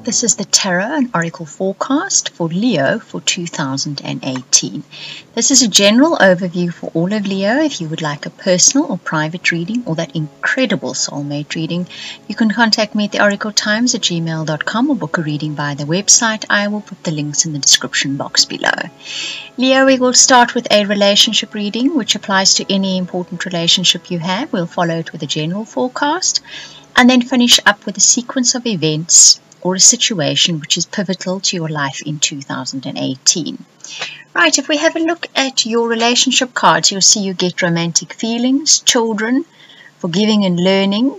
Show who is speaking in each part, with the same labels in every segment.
Speaker 1: This is the Tarot and Oracle forecast for Leo for 2018. This is a general overview for all of Leo. If you would like a personal or private reading or that incredible soulmate reading, you can contact me at theoracletimes@gmail.com or book a reading via the website. I will put the links in the description box below. Leo, we will start with a relationship reading, which applies to any important relationship you have. We'll follow it with a general forecast and then finish up with a sequence of events or a situation which is pivotal to your life in 2018. Right, if we have a look at your relationship cards, you'll see you get romantic feelings, children, forgiving and learning,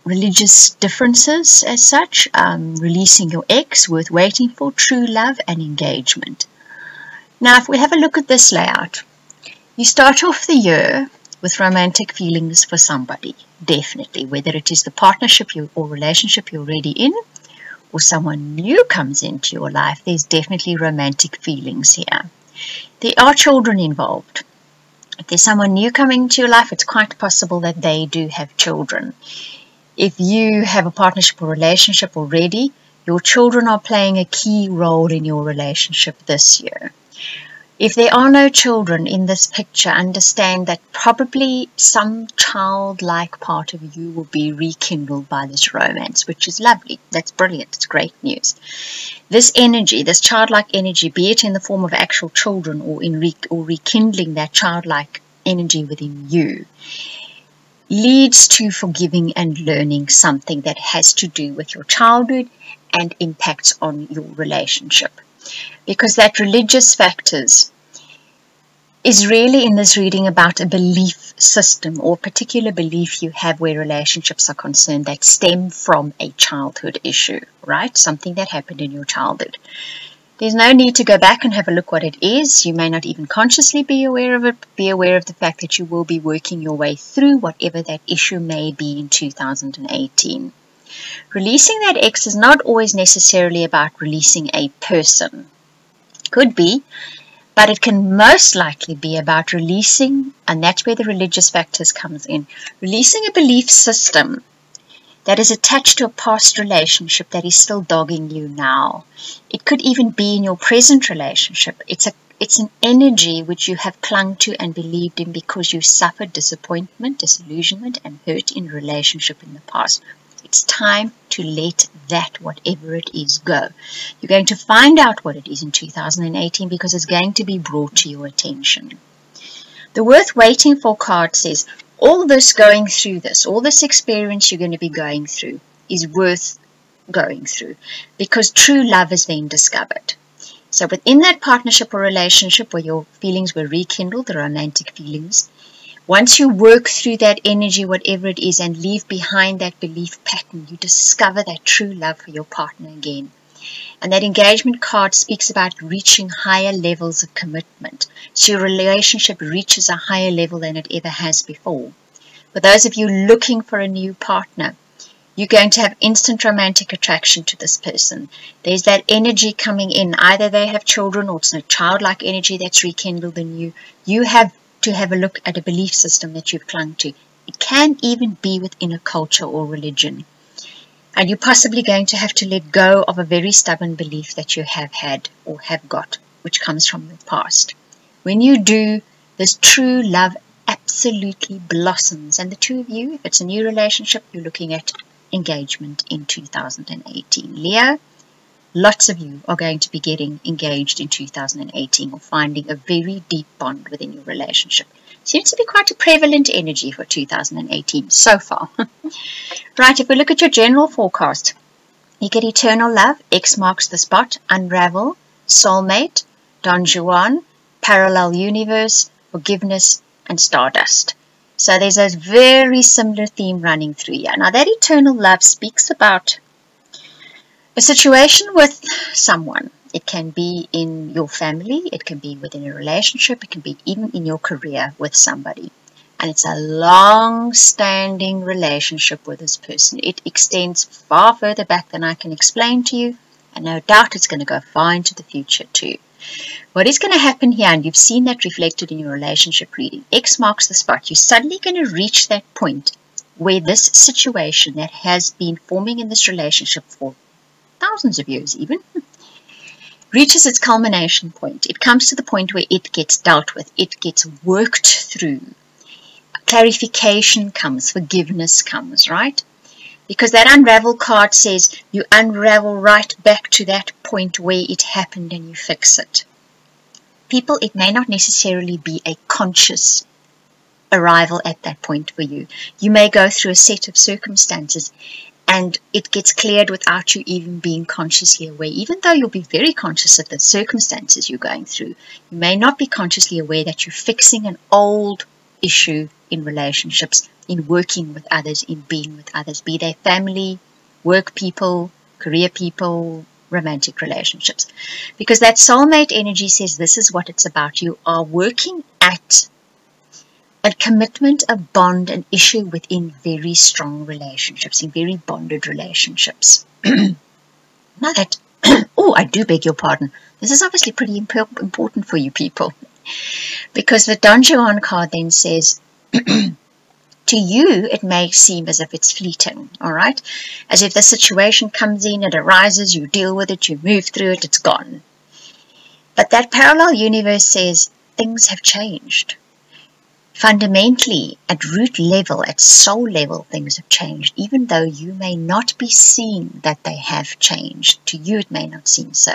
Speaker 1: religious differences as such, releasing your ex, worth waiting for, true love and engagement. Now, if we have a look at this layout, you start off the year with romantic feelings for somebody, definitely, whether it is the partnership or relationship you're already in, or someone new comes into your life, there's definitely romantic feelings here. There are children involved. If there's someone new coming into your life, it's quite possible that they do have children. If you have a partnership or relationship already, your children are playing a key role in your relationship this year. If there are no children in this picture, understand that probably some childlike part of you will be rekindled by this romance, which is lovely. That's brilliant. It's great news. This energy, this childlike energy, be it in the form of actual children or in rekindling that childlike energy within you, leads to forgiving and learning something that has to do with your childhood and impacts on your relationship. Because that religious factors is really in this reading about a belief system or particular belief you have where relationships are concerned that stem from a childhood issue, right? Something that happened in your childhood. There's no need to go back and have a look what it is. You may not even consciously be aware of it. Be aware of the fact that you will be working your way through whatever that issue may be in 2018. Releasing that ex is not always necessarily about releasing a person. Could be, but it can most likely be about releasing, and that's where the religious factors comes in, releasing a belief system that is attached to a past relationship that is still dogging you now. It could even be in your present relationship. It's an energy which you have clung to and believed in because you suffered disappointment, disillusionment, and hurt in a relationship in the past. It's time to let that, whatever it is, go. You're going to find out what it is in 2018 because it's going to be brought to your attention. The worth waiting for card says, all this going through this, all this experience you're going to be going through is worth going through because true love is then discovered. So within that partnership or relationship where your feelings were rekindled, the romantic feelings, once you work through that energy, whatever it is, and leave behind that belief pattern, you discover that true love for your partner again. And that engagement card speaks about reaching higher levels of commitment. So your relationship reaches a higher level than it ever has before. For those of you looking for a new partner, you're going to have instant romantic attraction to this person. There's that energy coming in. Either they have children or it's a childlike energy that's rekindled in you. You have to have a look at a belief system that you've clung to. It can even be within a culture or religion. And you're possibly going to have to let go of a very stubborn belief that you have had or have got, which comes from the past. When you do, this true love absolutely blossoms. And the two of you, if it's a new relationship, you're looking at engagement in 2018. Leo, lots of you are going to be getting engaged in 2018 or finding a very deep bond within your relationship. Seems to be quite a prevalent energy for 2018 so far. Right, if we look at your general forecast, you get eternal love, X marks the spot, unravel, soulmate, Don Juan, parallel universe, forgiveness, and stardust. So there's a very similar theme running through here. Now that eternal love speaks about a situation with someone. It can be in your family, it can be within a relationship, it can be even in your career with somebody. And it's a long-standing relationship with this person. It extends far further back than I can explain to you, and no doubt it's going to go far into the future too. What is going to happen here, and you've seen that reflected in your relationship reading, X marks the spot. You're suddenly going to reach that point where this situation that has been forming in this relationship for thousands of years even, reaches its culmination point. It comes to the point where it gets dealt with, it gets worked through. Clarification comes, forgiveness comes, right? Because that unravel card says you unravel right back to that point where it happened and you fix it. People, it may not necessarily be a conscious arrival at that point for you. You may go through a set of circumstances and it gets cleared without you even being consciously aware. Even though you'll be very conscious of the circumstances you're going through, you may not be consciously aware that you're fixing an old issue in relationships, in working with others, in being with others, be they family, work people, career people, romantic relationships. Because that soulmate energy says this is what it's about. You are working at a commitment, a bond, an issue within very strong relationships, in very bonded relationships. Now that, oh, I do beg your pardon. This is obviously pretty important for you people. Because the Don Juan card then says, to you, it may seem as if it's fleeting, all right? As if the situation comes in, it arises, you deal with it, you move through it, it's gone. But that parallel universe says things have changed. Fundamentally, at root level, at soul level, things have changed, even though you may not be seeing that they have changed. To you, it may not seem so.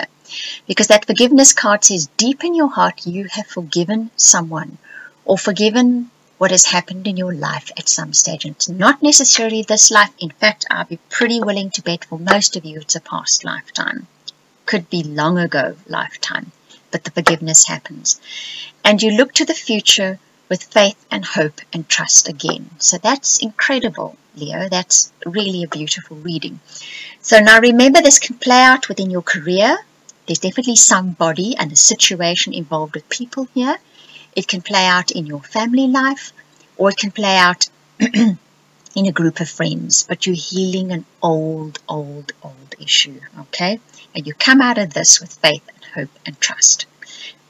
Speaker 1: Because that forgiveness card says deep in your heart, you have forgiven someone or forgiven what has happened in your life at some stage. And it's not necessarily this life. In fact, I'll be pretty willing to bet for most of you it's a past lifetime. Could be long ago lifetime. But the forgiveness happens. And you look to the future with faith and hope and trust again. So that's incredible, Leo. That's really a beautiful reading. So now remember, this can play out within your career. There's definitely somebody and a situation involved with people here. It can play out in your family life, or it can play out in a group of friends, but you're healing an old issue, okay? And you come out of this with faith and hope and trust.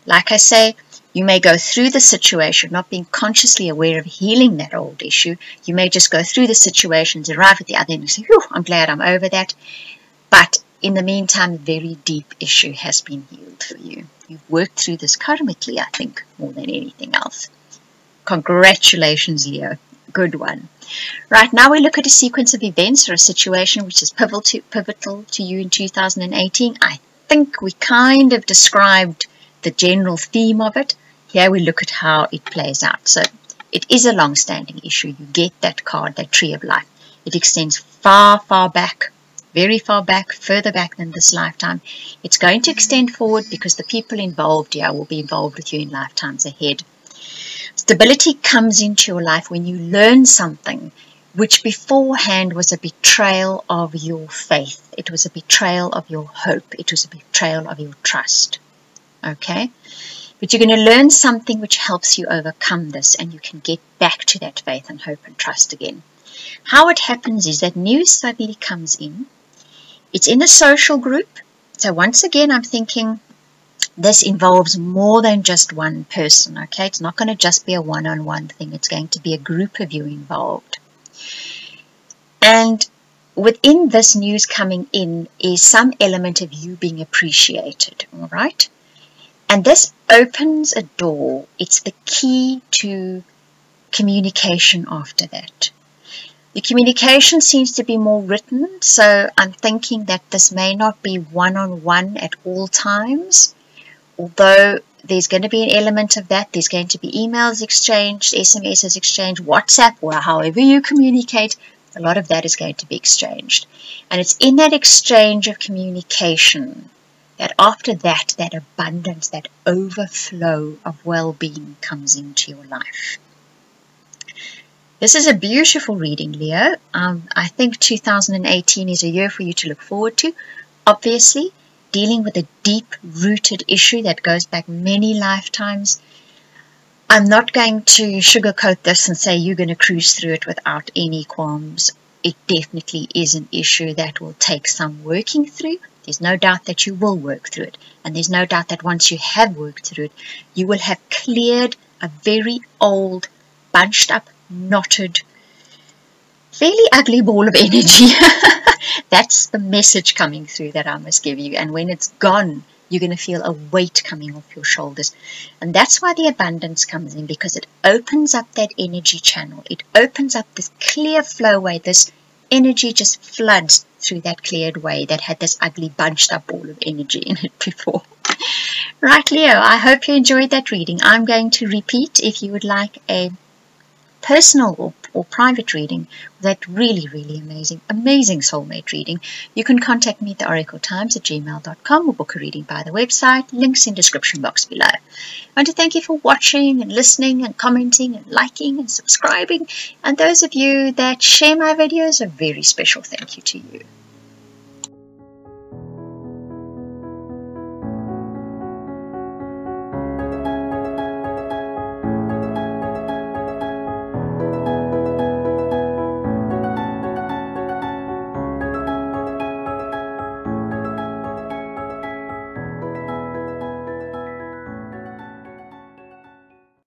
Speaker 1: Like I say, you may go through the situation not being consciously aware of healing that old issue. You may just go through the situations, arrive at the other end and say, whew, I'm glad I'm over that. But in the meantime, a very deep issue has been healed for you. You've worked through this karmically, I think, more than anything else. Congratulations, Leo. Good one. Right, now we look at a sequence of events or a situation which is pivotal to you in 2018. I think we kind of described the general theme of it. Here we look at how it plays out. So it is a long-standing issue. You get that card, that tree of life. It extends far, far back, very far back, further back than this lifetime. It's going to extend forward because the people involved here will be involved with you in lifetimes ahead. Stability comes into your life when you learn something which beforehand was a betrayal of your faith. It was a betrayal of your hope. It was a betrayal of your trust. Okay? But you're going to learn something which helps you overcome this, and you can get back to that faith and hope and trust again. How it happens is that news suddenly comes in. It's in a social group. So once again, I'm thinking this involves more than just one person. Okay? It's not going to just be a one-on-one thing. It's going to be a group of you involved. And within this news coming in is some element of you being appreciated. All right? And this opens a door. It's the key to communication after that. The communication seems to be more written, so I'm thinking that this may not be one-on-one at all times, although there's going to be an element of that. There's going to be emails exchanged, SMSs exchanged, WhatsApp, or however you communicate. A lot of that is going to be exchanged. And it's in that exchange of communication that after that, that abundance, that overflow of well-being comes into your life. This is a beautiful reading, Leo. I think 2018 is a year for you to look forward to. Obviously, dealing with a deep-rooted issue that goes back many lifetimes. I'm not going to sugarcoat this and say you're going to cruise through it without any qualms. It definitely is an issue that will take some working through. There's no doubt that you will work through it. And there's no doubt that once you have worked through it, you will have cleared a very old, bunched up, knotted fairly ugly ball of energy. That's the message coming through that I must give you. And when it's gone, you're going to feel a weight coming off your shoulders. And that's why the abundance comes in, because it opens up that energy channel. It opens up this clear flow way. This energy just floods through that cleared way that had this ugly bunched up ball of energy in it before. Right, Leo, I hope you enjoyed that reading. I'm going to repeat if you would like a personal or private reading, that really, really amazing soulmate reading, you can contact me at theoracletimes@gmail.com or book a reading by the website. Links in description box below. I want to thank you for watching and listening and commenting and liking and subscribing. And those of you that share my videos, a very special thank you to you.